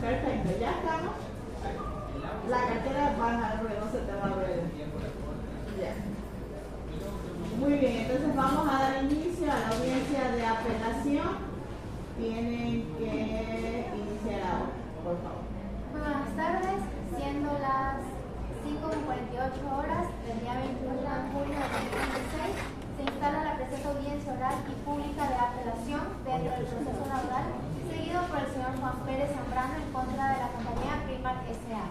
Perfecto, ya estamos. La cartera baja porque no se te va a ver. Ya. Muy bien, entonces vamos a dar inicio a la audiencia de apelación. Tienen que iniciar ahora, por favor. Buenas tardes, siendo las 5:48 horas del día 21 de junio de 2016, se instala la presente audiencia oral y pública de apelación dentro del proceso laboral, seguido por el señor Juan Pérez Zambrano en contra de la compañía Primark S.A.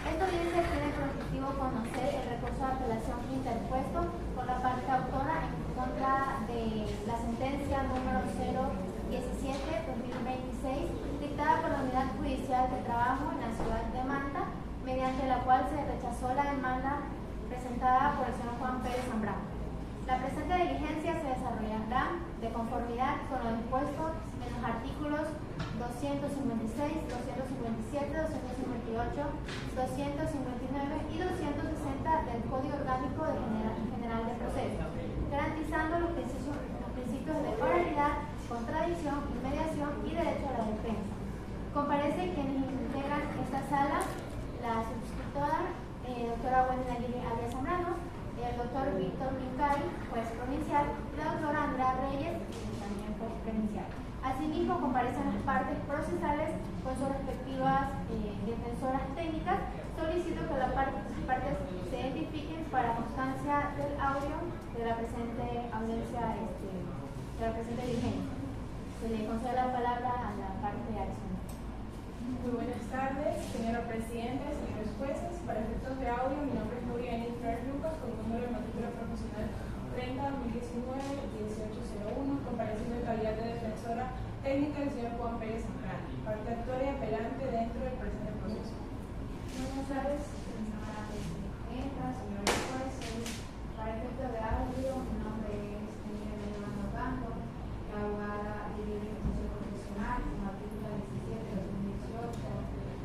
Esta audiencia tiene por objetivo conocer el recurso de apelación interpuesto por la parte autora en contra de la sentencia número 017-2026 dictada por la Unidad Judicial de Trabajo en la ciudad de Manta, mediante la cual se rechazó la demanda presentada por el señor Juan Pérez Zambrano. La presente diligencia se desarrollará de conformidad con lo dispuesto en los artículos 256, 257, 258, 259 y 260 del Código Orgánico General de Proceso, garantizando los principios de oralidad, contradicción, inmediación y derecho a la defensa. Comparece quienes integran esta sala: la suscriptora, doctora Wendy Arias Zambrano, el doctor Víctor Lincari, juez provincial, y la doctora Andrea Reyes, también juez provincial. Asimismo, comparecen las partes procesales con sus respectivas defensoras técnicas. Solicito que las partes se identifiquen para constancia del audio de la presente audiencia, de la presente diligencia. Se le concede la palabra a la parte de acción. Muy buenas tardes, señora Presidenta, señores jueces. Para efectos de audio, mi nombre es Nuria Enid Flores Lucas, con número de matrícula profesional 30-2019-1801, compareciendo en calidad de defensora técnica del señor Juan Pérez Zambrano, parte actora y apelante dentro del presente proceso. Buenas tardes, señora Presidenta, señores jueces. Para efectos de audio, mi nombre es Elena Ocampo, abogada de ejercicio profesional, con matrícula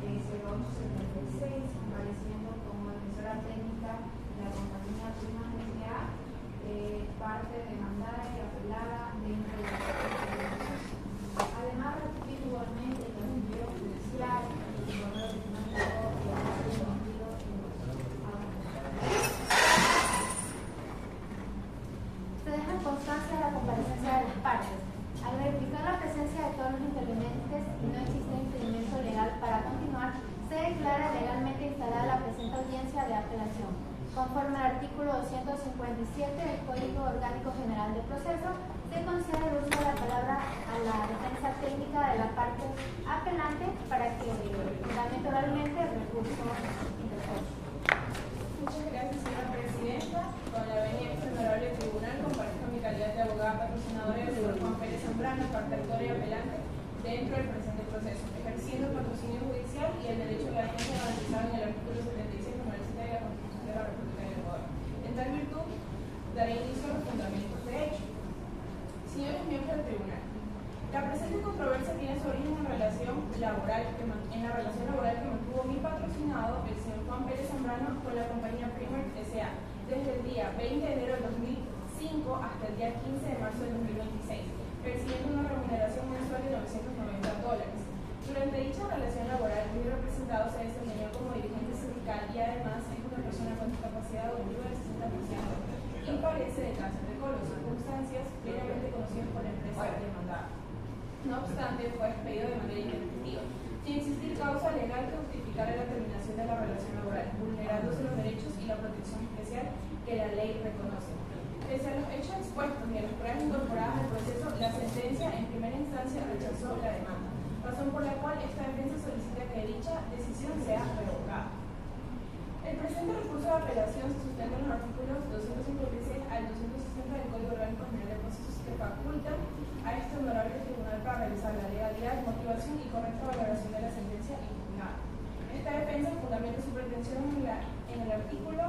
17-2018-0176, compareciendo como defensora técnica de la compañía Primark S.A., parte demandada y apelada dentro de la proceso. Además, ratifico igualmente que el envío judicial, el correo electrónico y el envío se deja constancia de la comparecencia de las partes. Al verificar la presencia de todos los intervinientes y no existe impedimento legal para continuar, se declara legalmente instalada la presente audiencia de apelación. Conforme al artículo 257 del Código Orgánico General de Proceso, se concede el uso de la palabra a la defensa técnica de la parte apelante para que fundamente oralmente el recurso interpuesto. Muchas gracias, señora Presidenta. Con la venia de este honorable tribunal, comparezco en mi calidad de abogada patrocinadora del señor Juan Pérez Zambrano, parte actora y apelante dentro del presente proceso, ejerciendo el patrocinio judicial y el derecho a la defensa garantizado en el artículo 76 de la Constitución de la República del Ecuador. En tal virtud, daré inicio a los fundamentos de hecho. Señores miembros del tribunal, la presente controversia tiene su origen en la relación laboral que mantuvo mi patrocinado, el señor Juan Pérez Zambrano, con la compañía Primark S.A. desde el día 20 de enero del 2005 hasta el día 15 de marzo del 2026, recibiendo una remuneración mensual de $990. Durante dicha relación laboral, mi representado se desempeñó como dirigente sindical y además es una persona con discapacidad auditiva del 60% y padece de cáncer de colon, circunstancias plenamente conocidas por la empresa demandada. No obstante, fue despedido de manera intempestiva, sin existir causa legal que justificara la terminación de la relación laboral, vulnerándose los derechos y la protección especial que la ley reconoce. Pese a los hechos expuestos y a las pruebas incorporadas al proceso, la sentencia en primera instancia rechazó la demanda, razón por la cual esta defensa solicita que dicha decisión sea revocada. El presente recurso de apelación se sustenta en los artículos 256 al 260 del Código Orgánico General de Procesos que facultan a este honorable tribunal para realizar la legalidad, motivación y correcta valoración de la sentencia impugnada. Esta defensa fundamenta su pretensión en el artículo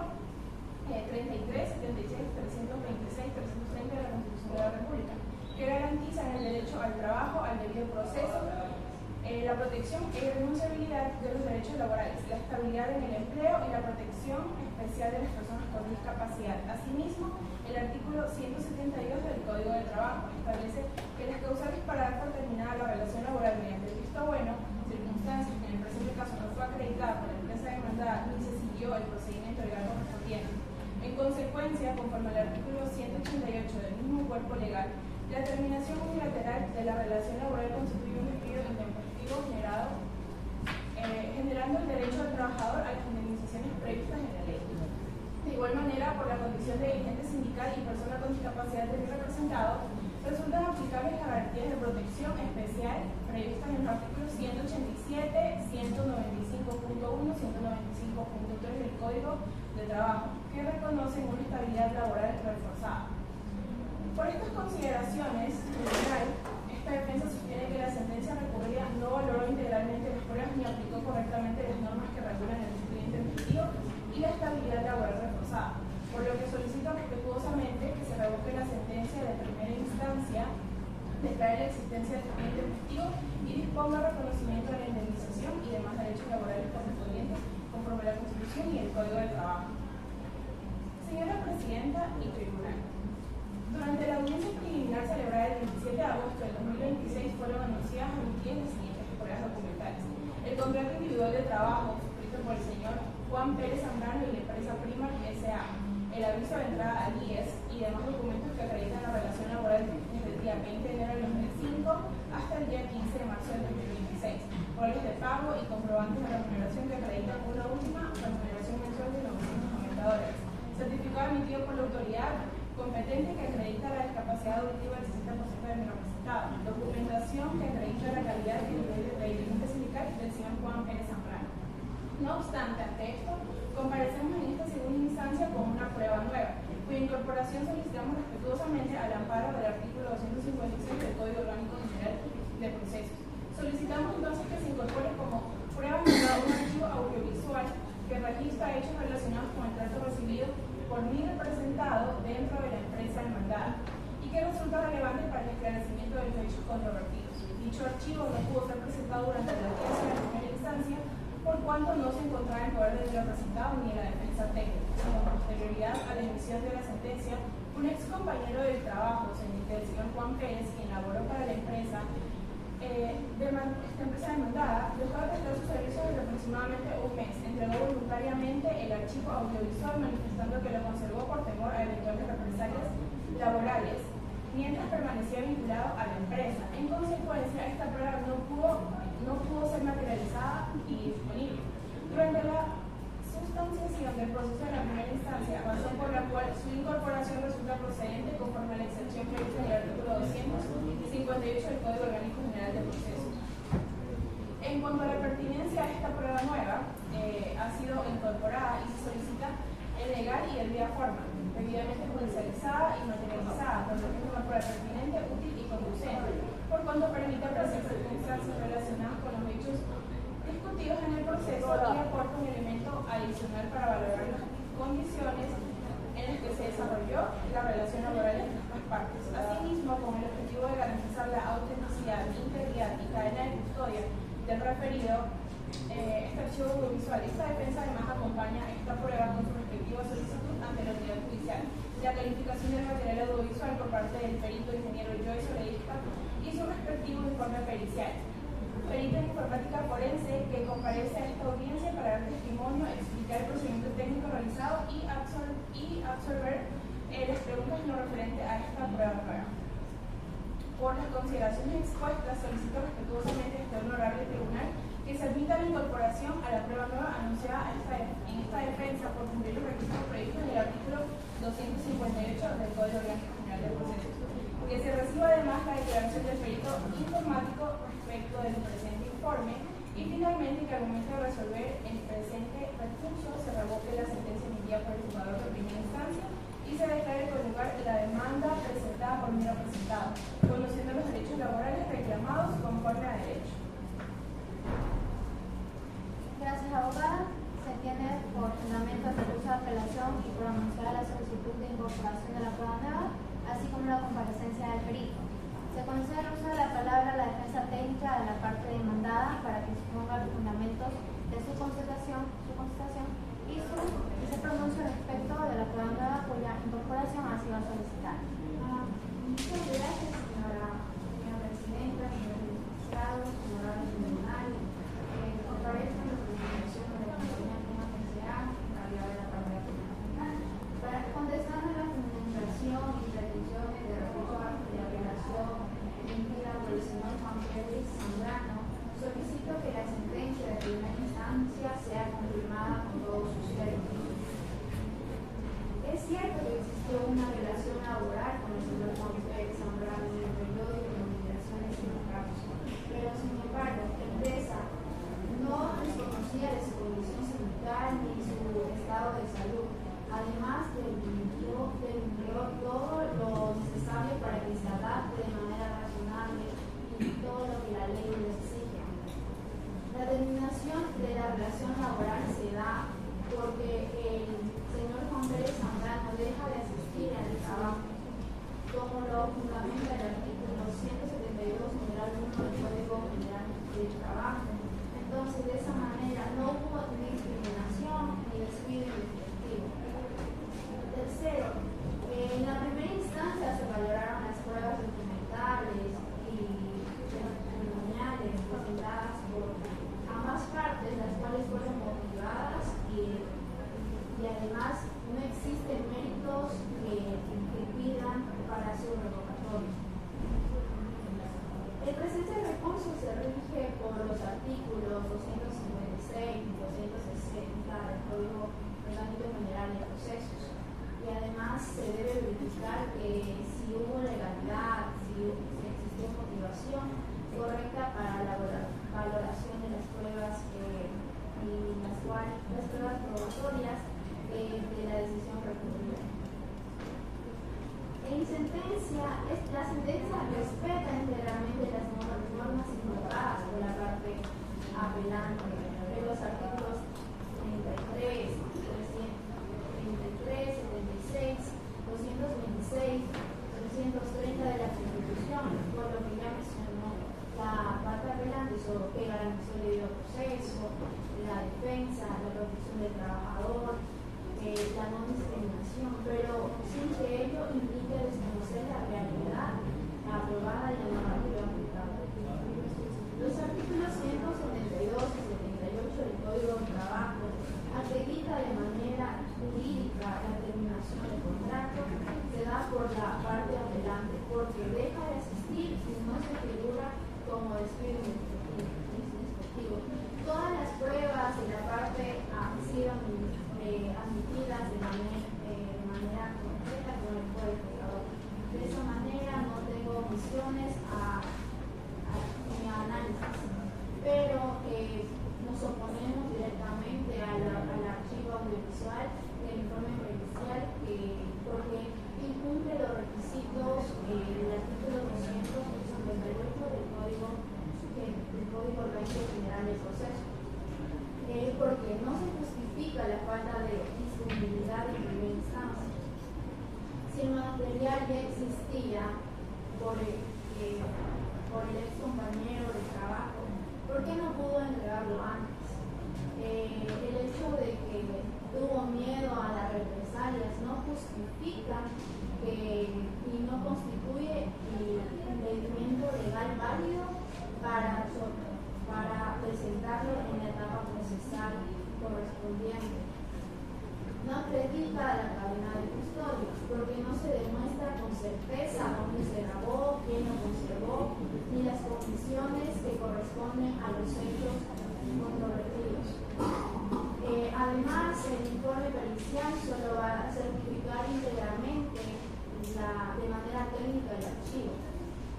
33, 76, 326, 330 de la Constitución de la República, que garantizan el derecho al trabajo, al debido proceso, la protección y renunciabilidad de los derechos laborales, la estabilidad en el empleo y la protección especial de las personas con discapacidad. Asimismo, el artículo 172 del Código de Trabajo establece que las causales para dar por terminada la relación laboral mediante el visto bueno, circunstancias que en el 187, 195.1, 195.3 del Código de Trabajo, que reconocen una estabilidad laboral reforzada. Por estas consideraciones, en general, esta defensa sostiene que la sentencia recurrida no valoró integralmente las pruebas ni aplicó correctamente las normas que regulan el expediente investigador y la estabilidad laboral reforzada, por lo que solicito respetuosamente que se revoque la sentencia de primera instancia, declare la existencia del expediente investigador y disponga el reconocimiento de la indemnización y demás derechos laborales correspondientes conforme a la Constitución y el Código de Trabajo. Señora Presidenta y Tribunal, durante la audiencia preliminar celebrada el 27 de agosto del 2026 fueron anunciadas y emitidas las siguientes pruebas documentales. El contrato individual de trabajo suscrito por el señor Juan Pérez Zambrano y la empresa Prima S.A., el aviso de entrada al IES y demás documentos que acreditan la relación laboral desde el día 20 de enero del 2005 hasta el día 15 de marzo del 2026, roles de pago y comprobantes de remuneración que acreditan una última remuneración mensual de $990, certificado emitido por la autoridad competente que acredita la discapacidad auditiva del 60% de mi representado, documentación que acredita la calidad y nivel de dirigente sindical del señor Juan Pérez Zambrano. No obstante, ante esto, comparecemos en esta segunda instancia con una prueba nueva, cuya incorporación solicitamos respetuosamente al amparo del artículo 256 del Código Orgánico General de Procesos. Solicitamos entonces que se incorpore como prueba nueva un archivo audiovisual que registra hechos relacionados con el trato recibido por mi representado dentro de la empresa demandada y que resulta relevante para el esclarecimiento de los hechos controvertidos. Dicho archivo no pudo ser presentado durante la audiencia de la primera instancia por cuanto no se encontraba en poder del representado ni de la defensa técnica. Con posterioridad a la emisión de la sentencia, un ex compañero del trabajo, el señor Juan Pérez, quien laboró para la empresa, esta empresa demandada, dejó de prestar sus servicios desde aproximadamente un mes. Entregó voluntariamente el archivo audiovisual manifestando que lo conservó por temor a eventuales represalias laborales, mientras permanecía vinculado a la empresa. En consecuencia, esta prueba no pudo ser materializada y disponible. Durante la sustanciación del proceso de la primera instancia, razón por la cual su incorporación resulta procedente conforme a la excepción prevista en el artículo 258 del Código Orgánico General de Procesos. En cuanto a la pertinencia de esta prueba nueva, ha sido incorporada y se solicita el legal y el vía forma, debidamente judicializada y materializada, por lo que es una prueba pertinente, útil y conducente, por cuanto permite apreciar circunstancias relacionadas con los hechos discutidos en el proceso y aporta un elemento adicional para valorar las condiciones en las que se desarrolló la relación laboral entre ambas partes. Asimismo, con el objetivo de garantizar la autenticidad, integridad y cadena de custodia del referido, este archivo audiovisual, esta defensa además acompaña esta prueba con su respectiva solicitud ante la autoridad judicial. La calificación del material audiovisual por parte del perito ingeniero Joy Soleísta y su respectivo informe pericial. Perito en informática forense que comparece a esta audiencia para dar testimonio, explicar el procedimiento técnico realizado y absolver las preguntas no referentes a esta prueba nueva. Por las consideraciones expuestas, solicito respetuosamente a este honorable tribunal que se admita la incorporación a la prueba nueva anunciada en esta defensa por cumplir los requisitos previstos en el artículo 258 del Código Orgánico General de Procesos. Que se reciba además la declaración del perito informático respecto del presente informe y finalmente que al momento de resolver el presente recurso se revoque la sentencia emitida por el juzgador de primera instancia y se declare con lugar la demanda presentada por mi representado, conociendo los derechos laborales reclamados conforme a derecho. Gracias, abogada. Se tiene por fundamento el recurso de apelación y por anunciar la solicitud de incorporación de la prueba nueva, así como la comparecencia del perito. Se concede el uso de la palabra a la defensa técnica de la parte demandada para que exponga los fundamentos de su contestación y se pronuncie respecto de la prueba nueva cuya incorporación ha sido solicitada. Muchas gracias, señora presidenta, señores magistrados, señora tribunal. Comparezco en representación de la compañía Prima S.A. en calidad de la Cámara Tribunal para contestar a la fundamentación y pretensiones de recurso de apelación emitida por el señor Juan Pérez Zambrano. Solicito que la sentencia de primera instancia sea confirmada con todos sus términos. Es cierto que existió una relación laboral con el señor Juan Pérez Zambrano en el periodo de comunicaciones y los casos, pero sin embargo, el Código Orgánico General de Procesos. Y además se debe verificar si hubo legalidad, si existió motivación correcta para la valoración de las pruebas y las pruebas probatorias de la decisión recurrida. En sentencia, la sentencia respeta integralmente las normas invocadas por la parte apelante de los artículos 33, 76, 226, 330 de la Constitución, por lo que ya mencionó la parte apelante sobre que garantizó el debido proceso, la defensa, la protección del trabajador, la no discriminación, pero sin que ello implique desconocer la realidad aprobada y la normativa aplicable. Los artículos 172 y 78 del Código del Trabajo acredita de manera jurídica la terminación del contrato se da por la parte apelante porque deja de existir y no se figura como despido inspectivo. Todas las pruebas de la parte han sido admitidas de manera completa con el codificador. De esa manera no tengo omisiones a mi análisis, pero nos oponemos directamente al archivo audiovisual del informe pericial porque incumple los requisitos del artículo 258 del Código Orgánico General del Proceso, porque no se justifica la falta de disponibilidad en primera instancia. Si el material ya existía por el ex compañero de trabajo, ¿por qué no pudo entregarlo antes? El hecho de que tuvo miedo a las represalias no justifica y no constituye el impedimento legal válido para presentarlo en la etapa procesal correspondiente. No acredita la cadena de custodia porque no se demuestra con certeza dónde se grabó, quién lo conservó, ni las condiciones que corresponden a los hechos controvertidos. Además, el informe pericial solo va a certificar íntegramente de manera técnica el archivo.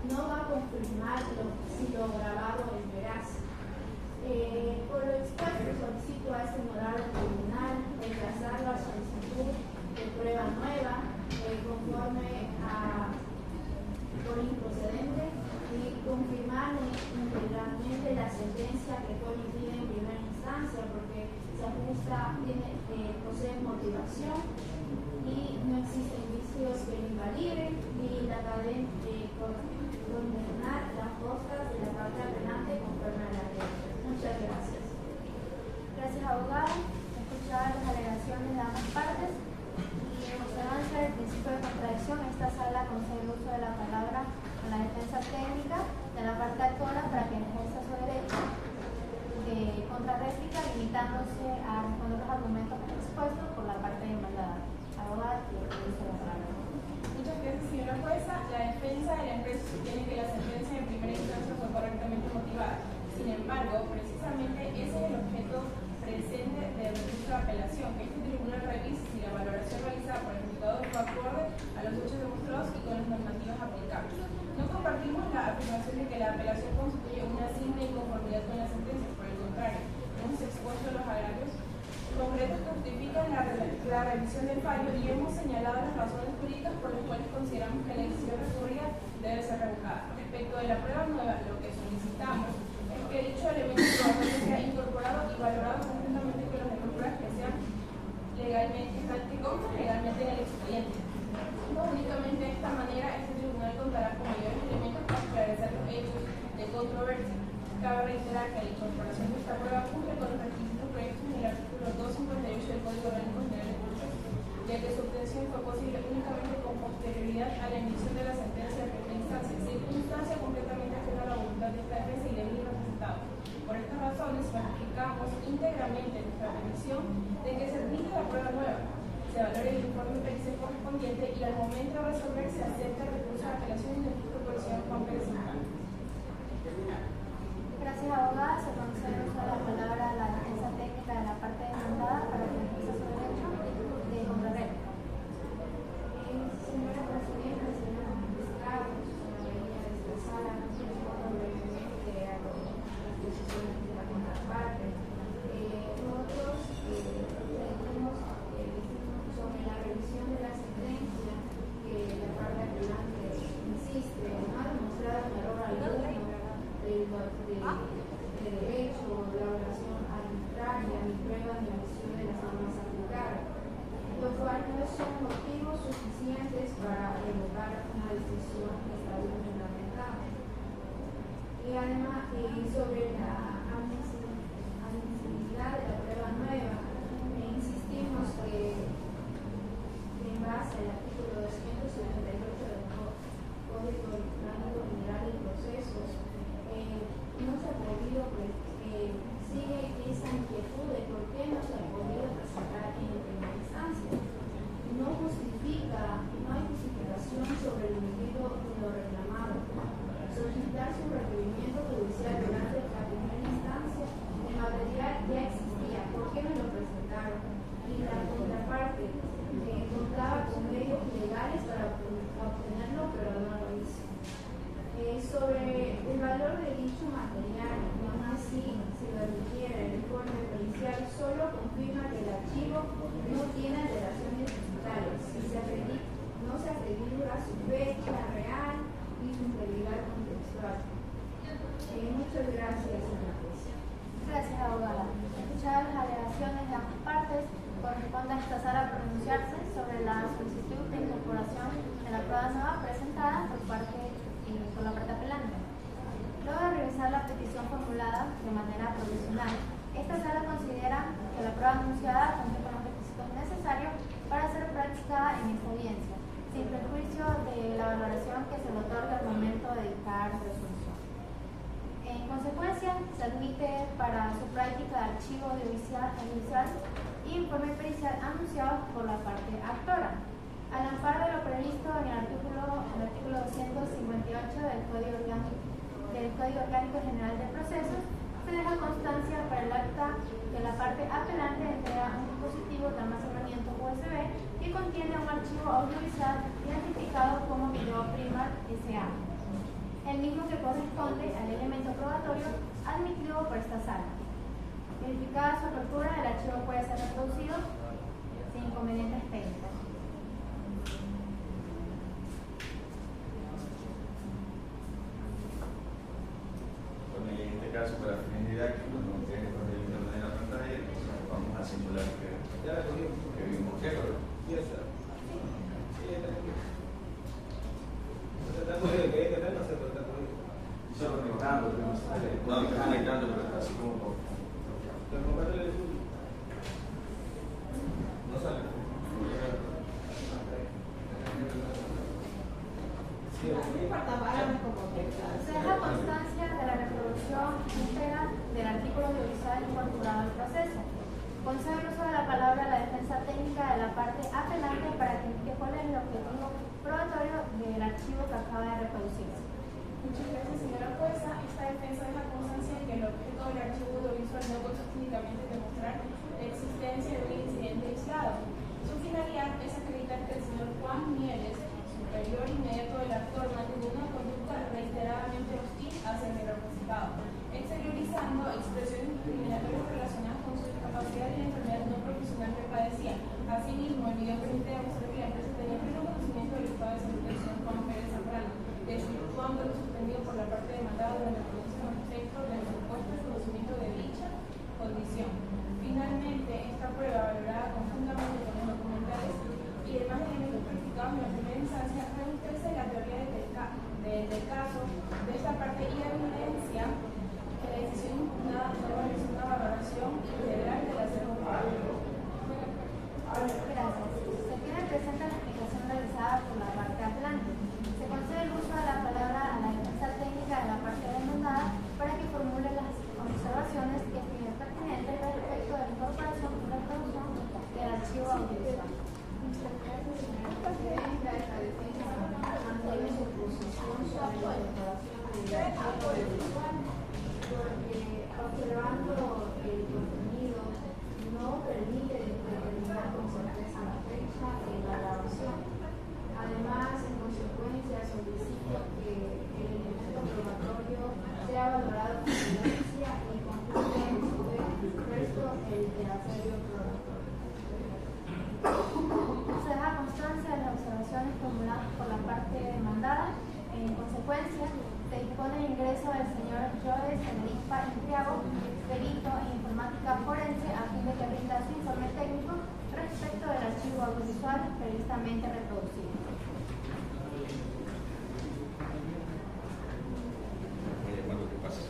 No va a confirmar si lo grabado es veraz. Por lo expuesto, solicito a este honorable tribunal rechazar la solicitud de prueba nueva conforme por improcedente y confirmar integralmente la sentencia que fue emitida en primera instancia porque se ajusta, posee motivación y no existen indicios que lo invaliden y la cadena condenar las costas de la parte apelante conforme a la ley. Muchas gracias. Gracias, abogada. Escuchar las alegaciones de ambas partes y en observancia del principio de contradicción, esta sala concede el uso de la palabra a la defensa técnica de la parte actora para que ejerza su derecho de contrarréplica, limitándose a responder los argumentos expuestos por la parte demandada. Abogada, tiene uso de la palabra. Muchas gracias, señora jueza. La defensa de la empresa sostiene que la sentencia en primera instancia fue correctamente motivada. Sin embargo, precisamente ese es el objeto presente del recurso de apelación, que este tribunal revise si la valoración realizada por el juzgador fue acorde a los hechos demostrados y con las normativas aplicables. No compartimos la afirmación de que la apelación constituye una simple inconformidad con la sentencia, por el contrario, hemos expuesto los agravios concretos que justifican la revisión del fallo y hemos señalado las razones jurídicas por las cuales consideramos que la decisión recurrida debe ser revocada. Respecto de la prueba nueva, lo que solicitamos es que dicho elemento probatorio sea incorporado y valorado conjuntamente con los demás pruebas que sean legalmente, que consten legalmente en el expediente. No únicamente de esta manera, este tribunal contará con mayores elementos para esclarecer los hechos de controversia. Cabe reiterar que la incorporación de esta prueba cumple con los requisitos previstos en el artículo 258 del Código Orgánico General de Procesos, ya que su obtención fue posible únicamente con posterioridad a la emisión de la sentencia de primera instancia, circunstancia completamente ajena a la voluntad de esta defensa y de mis representados. Por estas razones, ratificamos íntegramente nuestra petición de que se admita la prueba nueva, se valore el informe pericial correspondiente y al momento de resolver se acepta el recurso de apelación y del justo por el señor Juan Pérez Zambrano. Gracias, abogada. Se concede el uso de la palabra a la defensa técnica de la parte demandada para que gracias, señora presidenta. Gracias, abogada. Escuchadas las alegaciones de ambas partes, corresponde a esta sala pronunciarse sobre la solicitud de incorporación de la prueba nueva presentada por la parte apelante. Luego de revisar la petición formulada de manera provisional, esta sala considera que la prueba anunciada cumple con los requisitos necesarios para ser practicada en esta audiencia, sin perjuicio de la valoración que se le otorga al momento de dictar resolución. En consecuencia, se admite para su práctica de archivo audiovisual y informe pericial anunciados por la parte actora. Al amparo de lo previsto en el artículo 258 del Código Orgánico General de Procesos, se deja constancia para el acta que la parte apelante entrega un dispositivo de almacenamiento USB que contiene un archivo audiovisual identificado como Video Primar S.A., el mismo que corresponde al elemento probatorio admitido por esta sala. Verificada su apertura, el archivo puede ser reproducido sin inconvenientes técnicos. Bueno, y en este caso, para fines didácticos, no tiene con el internet en la pantalla, entonces vamos a simular que vimos que no está conectando, pero está así como no sale. Se deja constancia de la reproducción íntegra del artículo audiovisual incorporado al proceso. Concede el uso de la palabra a la defensa técnica de la parte apelante para que indique cuál es el objetivo probatorio del archivo que acaba de reproducirse. Muchas gracias, señora jueza. Esta defensa deja constancia en que el objeto del archivo audiovisual no consiste únicamente en demostrar la existencia de un incidente aislado. Su finalidad es acreditar que el señor Juan Mieles, superior inmediato del actor, mantuvo una conducta reiteradamente hostil hacia el representado, exteriorizando expresiones discriminatorias relacionadas con su discapacidad y la enfermedad no profesional que padecía. Asimismo, el video permite demostrar que la empresa tenía pleno conocimiento del estado de salud del señor Juan Pérez Zambrano, desvirtuando lo suspendido por la parte demandada durante el proceso respecto del supuesto conocimiento de dicha condición. Finalmente, esta prueba, valorada conjuntamente con los documentales y demás elementos practicados en la primera instancia, reduce la teoría del caso de esta parte y evidencia que la decisión impugnada no realiza una valoración integral del acervo probatorio. Gracias. Se tiene presente la explicación realizada por la parte apelante. Se concede el uso de la palabra a la defensa técnica de la parte demandada para que formule las observaciones que estimen pertinentes respecto de la incorporación y reproducción del archivo audiovisual. Muchas gracias, señora presidenta. Esta defensa mantiene su posición sobre la incorporación del archivo audiovisual porque observando el contenido no permite determinar con certeza la fecha de la grabación. Además, en consecuencia, solicito que el elemento probatorio sea valorado con evidencia y concluya en su resto el de acervo probatorio. Se deja constancia de las observaciones formuladas por la parte demandada. En consecuencia, se dispone el ingreso del señor Joes Enrique Intriago, perito en informática forense, a fin de que rinda su informe técnico respecto del archivo audiovisual previstamente reproducido. ¿Cuándo te pasa?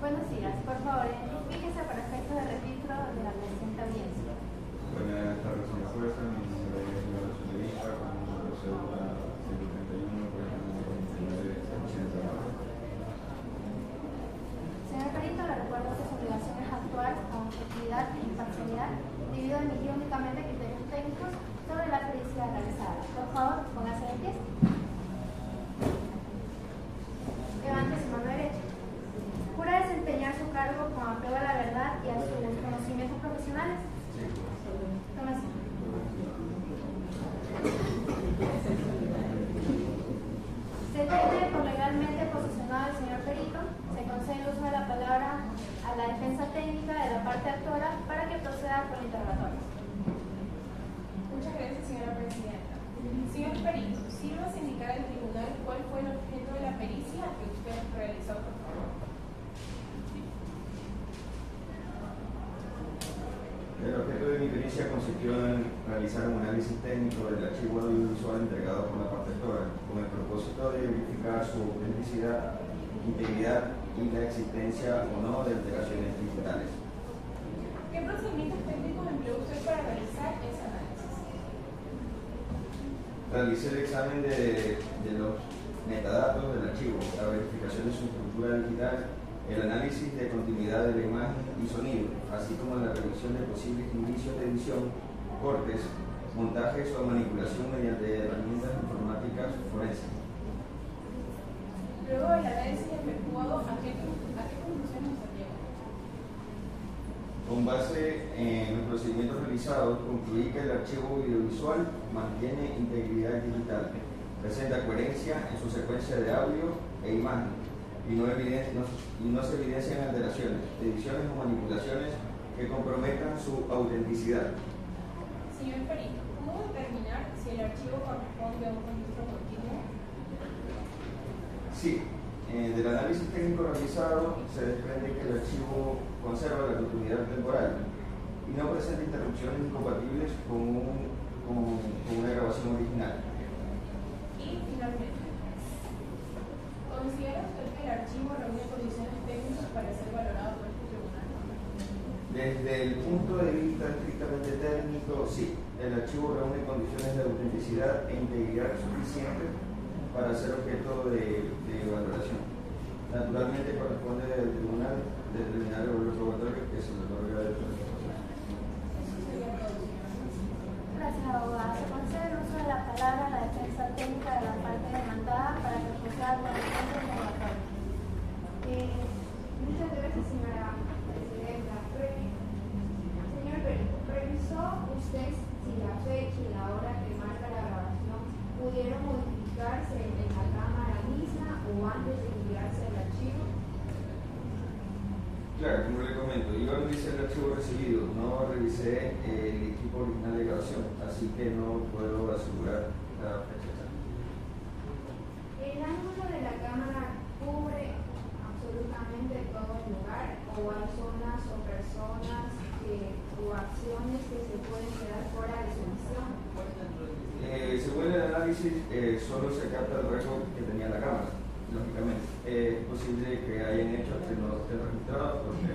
Buenos días, por favor, identifíquese para efectos de registro de la presente audiencia. Buenas tardes, señora jueza. Mi nombre es Eduardo Sotelista, con el número de cédula 131, por ejemplo, 99, Señor perito, le recuerdo que su obligación es actuar con objetividad e imparcialidad debido a emitir únicamente criterios técnicos sobre la pericia realizada. Por favor, póngase de pie. Levante su mano derecha. ¿Jura desempeñar su cargo con apego a la verdad y a sus conocimientos profesionales? Sí. Tome asiento. Se tiene consistió en realizar un análisis técnico del archivo audiovisual entregado por la parte actora, con el propósito de verificar su autenticidad, integridad y la existencia o no de alteraciones digitales. ¿Qué procedimientos técnicos empleó usted para realizar ese análisis? Realicé el examen de los metadatos del archivo, la verificación de su estructura digital, el análisis de continuidad de la imagen y sonido, así como la revisión de posibles indicios de edición, cortes, montajes o manipulación mediante herramientas informáticas forenses. Luego del análisis efectuado, ¿a qué conclusiones se llegó? Con base en los procedimientos realizados, concluí que el archivo audiovisual mantiene integridad digital, presenta coherencia en su secuencia de audio e imagen, y no se evidencian alteraciones, ediciones o manipulaciones que comprometan su autenticidad. Señor perito, ¿cómo determinar si el archivo corresponde a un registro continuo? Sí, del análisis técnico realizado se desprende que el archivo conserva la continuidad temporal y no presenta interrupciones incompatibles con una grabación original. Y finalmente, ¿considera usted que el archivo reúne condiciones técnicas para ser valorado por este tribunal? Desde el punto de vista estrictamente técnico, sí, el archivo reúne condiciones de autenticidad e integridad suficientes para ser objeto de valoración. Naturalmente corresponde al tribunal determinar el valor probatorio que se le otorga de proceso. Gracias, abogada. Se concede el uso de la palabra a la defensa técnica de la parte demandada para que proceda con el caso probatorio. Muchas gracias, señora presidenta. Señor perito, ¿revisó usted si la fecha y la hora que marca la grabación pudieron modificarse en la cámara misma o antes de enviarse el archivo? Claro, como le comento, yo revisé el archivo recibido, no revisé el equipo original de grabación, así que no puedo asegurar la fecha exacta. ¿El ángulo de la cámara cubre absolutamente todo el lugar o hay zonas o personas o acciones que se pueden quedar fuera de su visión? Según el análisis, solo se capta el rasgo que tenía la cámara, lógicamente. Es posible que hayan hechos que no estén registrados porque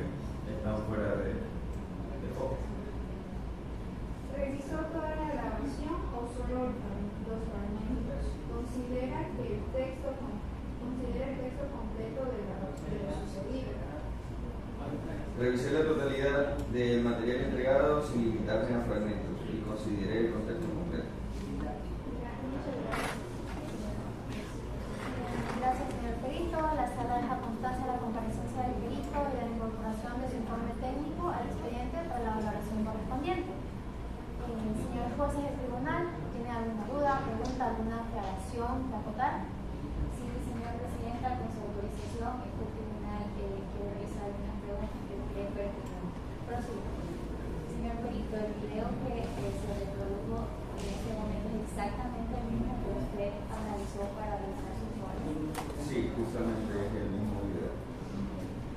están fuera de foco. ¿Revisó toda la grabación o solo los fragmentos? ¿Considera el texto completo de lo sucedido? Revisé la totalidad del material entregado sin limitarme a fragmentos y consideré el contexto completo. Gracias, señor perito. La sala deja constancia de la comparecencia del perito y de la incorporación de su informe técnico al expediente para la valoración correspondiente. Señores jueces del tribunal, ¿tiene alguna duda, pregunta, alguna aclaración que acotar? Sí, señora presidenta, con su autorización, este tribunal quiere realizar algunas preguntas que quiere pertinentes. Prosigo. Señor perito, el video que se reprodujo en este momento es exactamente el mismo que usted analizó para realizar su informe. Sí, justamente es el mismo video.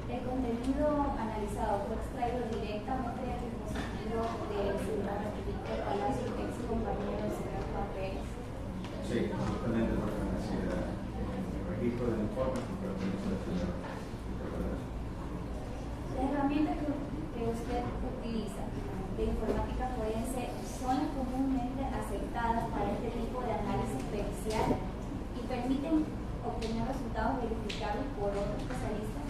El contenido analizado fue extraído directamente del dispositivo del celular de Palacio, ex compañero del señor Juan Pérez. Sí, justamente pertenecía al registro del informe que pertenece al señor. Las herramientas que usted utiliza de informática forense son las comúnmente aceptadas para este tipo de análisis pericial y permiten obtener resultados verificables por otros especialistas.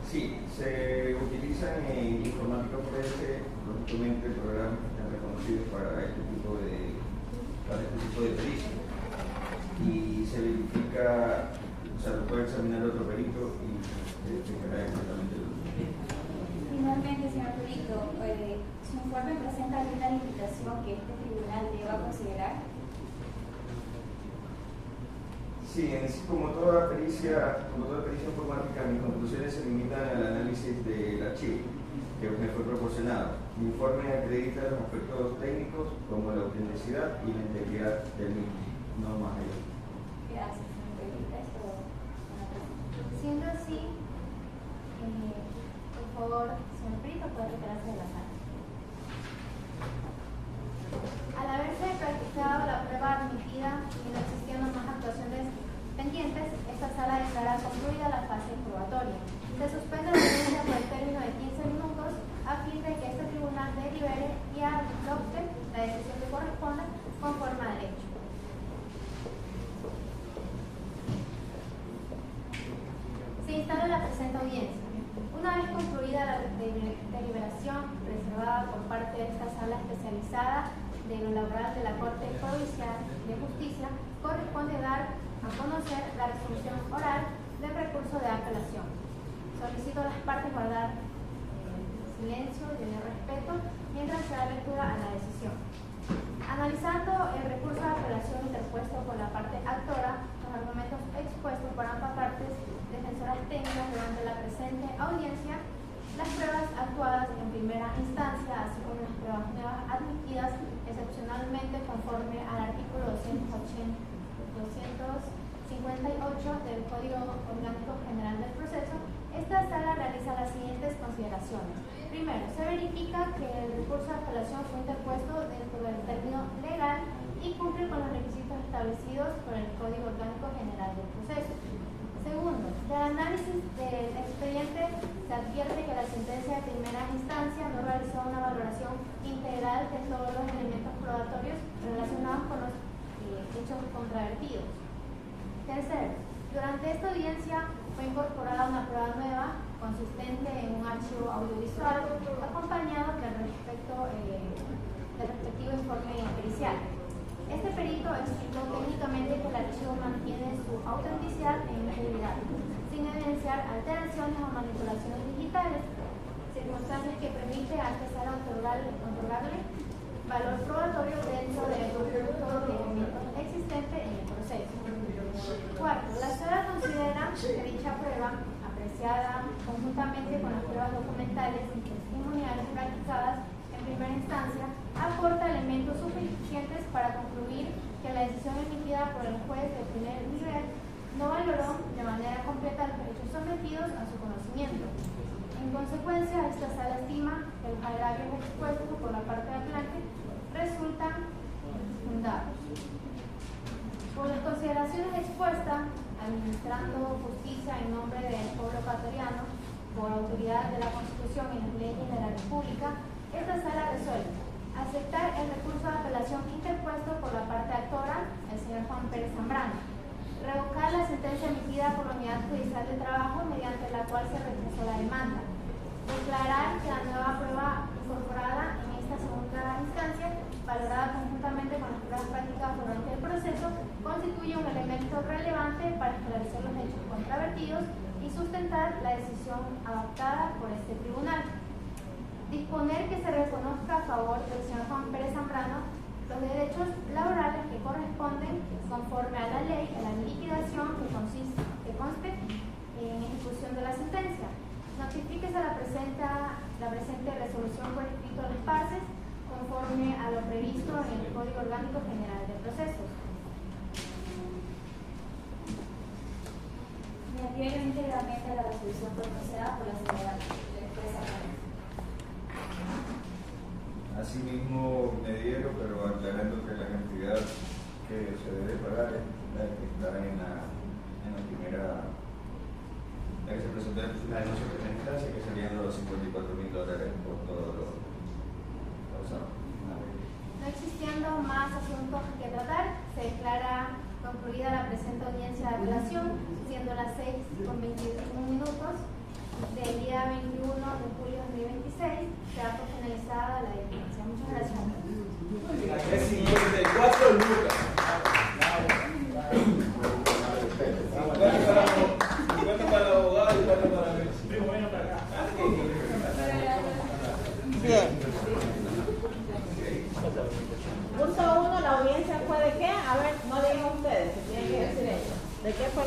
Sí, se utilizan en informática forense, lógicamente, programas que están reconocidos para este tipo de pericia. Y se verifica, o sea, lo puede examinar otro perito y verificará exactamente lo mismo. Finalmente, señor perito, su informe presenta alguna limitación que este tribunal deba considerar. Sí, como toda pericia informática, mis conclusiones se limitan al análisis del archivo que me fue proporcionado. Mi informe acredita los aspectos técnicos como la autenticidad y la integridad del mismo, no más allá. Gracias, señor perito. Es todo. Siendo así, por favor, señor perito, puede retirarse de la sala. audiencia. Una vez concluida la deliberación reservada por parte de esta sala especializada de lo laboral de la Corte Provincial de Justicia, corresponde dar a conocer la resolución oral del recurso de apelación. Solicito a las partes guardar silencio y de respeto mientras se da lectura a la decisión. Analizando el recurso de apelación interpuesto por la parte actora, los argumentos expuestos por ambas partes defensoras técnicas durante la presente audiencia, las pruebas actuadas en primera instancia, así como las pruebas nuevas admitidas excepcionalmente conforme al artículo 258 del Código Orgánico General del Proceso, esta sala realiza las siguientes consideraciones. Primero, se verifica que el recurso de apelación fue interpuesto dentro del término legal y cumple con los requisitos establecidos por el Código Orgánico General del Proceso. Segundo, del análisis del expediente se advierte que la sentencia de primera instancia no realizó una valoración integral de todos los elementos probatorios relacionados con los hechos controvertidos. Tercero, durante esta audiencia fue incorporada una prueba nueva consistente en un archivo audiovisual acompañado del respectivo informe pericial. Este perito explicó técnicamente que el archivo mantiene su autenticidad e integridad, sin evidenciar alteraciones o manipulaciones digitales, circunstancias que permite a esta sala otorgarle valor probatorio dentro del conjunto de elementos existentes en el proceso. Cuarto, la sala considera que dicha prueba, apreciada conjuntamente con las pruebas documentales y testimoniales practicadas en primera instancia, aporta elementos suficientes para concluir que la decisión emitida por el juez de primer nivel no valoró de manera completa los hechos sometidos a su conocimiento. En consecuencia, esta sala estima que los agravios expuestos por la parte apelante resultan fundados. Por las consideraciones expuestas, administrando justicia en nombre del pueblo ecuatoriano, por autoridad de la Constitución y las leyes de la República, esta sala resuelve aceptar el recurso de apelación interpuesto por la parte actora, el señor Juan Pérez Zambrano, revocar la sentencia emitida por la Unidad Judicial de Trabajo mediante la cual se rechazó la demanda, declarar que la nueva prueba incorporada en esta segunda instancia, valorada conjuntamente con las pruebas prácticas durante el proceso, constituye un elemento relevante para esclarecer los hechos controvertidos y sustentar la decisión adoptada por este tribunal. Disponer que se reconozca a favor del señor Juan Pérez Zambrano los derechos laborales que corresponden conforme a la ley a la liquidación que conste en ejecución de la sentencia. Notifíquese la presente resolución por escrito a las partes conforme a lo previsto en el Código Orgánico General de Procesos. Me adhiero íntegramente a la resolución pronunciada por la señora expresa. Asimismo, me adhiero, pero aclarando que la cantidad que se debe pagar es la que está en la primera, la que se presentó en la denuncia de primera instancia, que serían los $54.000 por todo lo causado. No existiendo más asuntos que tratar, se declara concluida la presente audiencia de apelación, siendo las 6:21 del día 21 de julio de 2026, se ha finalizada la audiencia. Muchas gracias. 54 lucas. 50 para el abogado y 4 para el primo. Bueno, para acá. Bien. Punto 1, la audiencia fue de qué? A ver, no digan ustedes, que tienen que decir eso. ¿De qué fue?